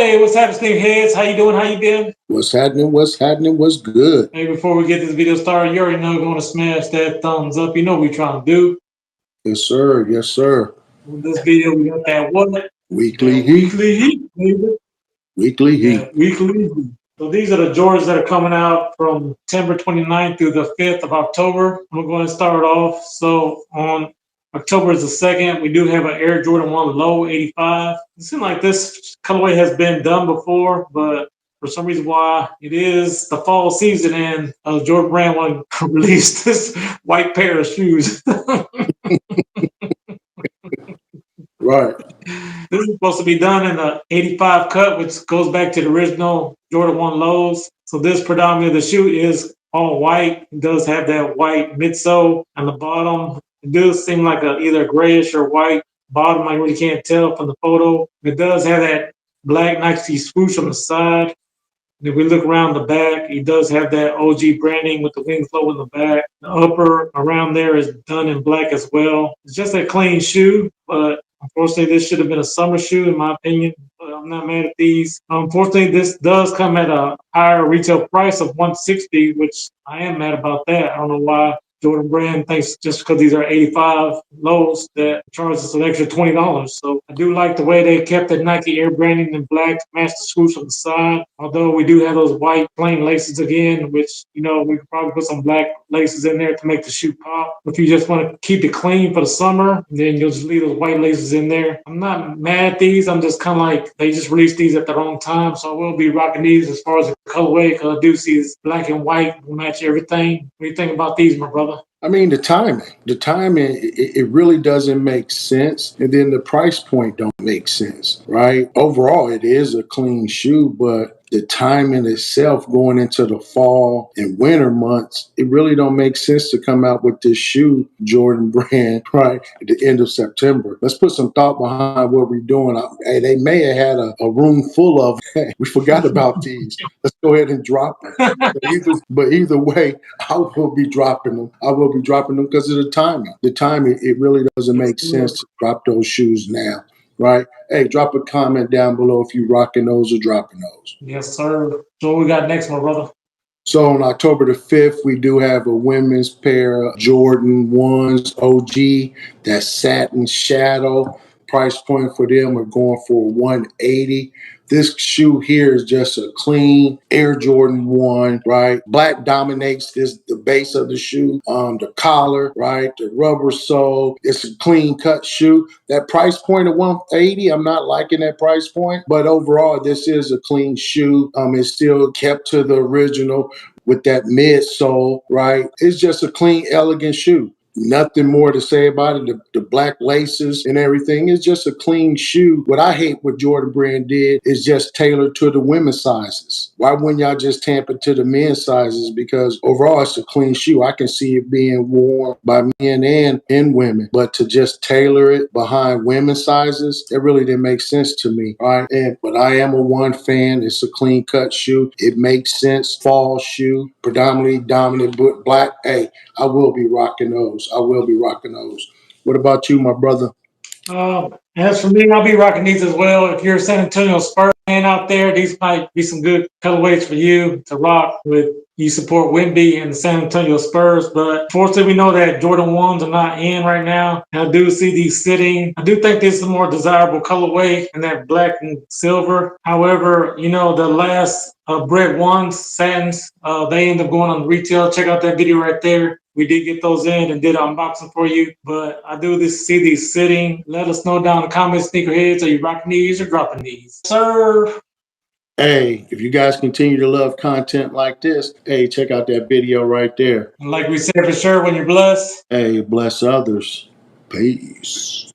Hey, what's happening, Steve Heads? How you doing? How you been? What's happening? What's happening? What's good? Hey, before we get this video started, you already know you want to smash that thumbs up. You know what we're trying to do. Yes, sir. Yes, sir. In this video, we got that what? Weekly That heat. weekly heat, baby. Weekly heat. That weekly heat. So these are the Jordans that are coming out from September 29th through the 5th of October. I'm going to start off. So on October the 2nd, we do have an Air Jordan 1 Low 85. It seems like this colorway has been done before, but for some reason why it is the fall season and Jordan Brand want to release this white pair of shoes. Right. This is supposed to be done in the 85 cut, which goes back to the original Jordan 1 lows. So this predominantly, the shoe is all white. It does have that white midsole on the bottom. It does seem like either grayish or white bottom. I really can't tell from the photo. It does have that black Nike swoosh on the side. If we look around the back, he does have that OG branding with the wing flow in the back. The upper around there is done in black as well. It's just a clean shoe, but unfortunately, this should have been a summer shoe, in my opinion. But I'm not mad at these. Unfortunately, this does come at a higher retail price of $160, which I am mad about that. I don't know why Jordan Brand thinks just because these are 85 lows that charges us an extra $20. So I do like the way they kept the Nike Air branding in black to match the swoosh on the side. Although we do have those white plain laces again, which, you know, we could probably put some black laces in there to make the shoe pop. If you just want to keep it clean for the summer, then you'll just leave those white laces in there. I'm not mad at these. I'm just kind of like, they just released these at the wrong time. So I will be rocking these as far as the colorway, because I do see this black and white will match everything. What do you think about these, my brother? I mean, the timing, it really doesn't make sense. And then the price point don't make sense, right? Overall, it is a clean shoe, but the timing itself going into the fall and winter months, it really don't make sense to come out with this shoe, Jordan Brand, right, at the end of September. Let's put some thought behind what we're doing. Hey, they may have had a room full of, we forgot about these. Let's go ahead and drop them. But either way, I will be dropping them. I will be dropping them because of the timing. The timing, it really doesn't make sense to drop those shoes now, right? Hey, drop a comment down below if you rocking those or dropping those. Yes, sir. So what we got next, my brother? So on October the 5th, we do have a women's pair of Jordan 1s OG, that satin shadow. Price point for them are going for $180. This shoe here is just a clean Air Jordan 1, right? Black dominates the base of the shoe, the collar, right? The rubber sole. It's a clean cut shoe. That price point of $180, I'm not liking that price point, but overall, this is a clean shoe. It's still kept to the original with that midsole, right? It's just a clean, elegant shoe. Nothing more to say about it. The black laces and everything is just a clean shoe. What I hate what Jordan Brand did is just tailor to the women's sizes. Why wouldn't y'all just tamper to the men's sizes? Because overall, it's a clean shoe. I can see it being worn by men and women. But to just tailor it behind women's sizes, it really didn't make sense to me. All right. But I am a one fan. It's a clean cut shoe. It makes sense. Fall shoe, predominantly dominant black. Hey, I will be rocking those. I will be rocking those. What about you, my brother? As for me, I'll be rocking these as well. If you're a San Antonio Spurs fan out there, these might be some good colorways for you to rock with. You support Wemby and the San Antonio Spurs, but fortunately, we know that Jordan 1s are not in right now. And I do see these sitting. I do think this is a more desirable colorway in that black and silver. However, you know, the last Bred 1s, Satins, they end up going on retail. Check out that video right there. We did get those in and did an unboxing for you, but I do see these sitting. Let us know down in the comments, sneakerheads, are you rocking these or dropping these? Sir. Hey, if you guys continue to love content like this, hey, check out that video right there. And like we said for sure, when you're blessed, hey, bless others. Peace.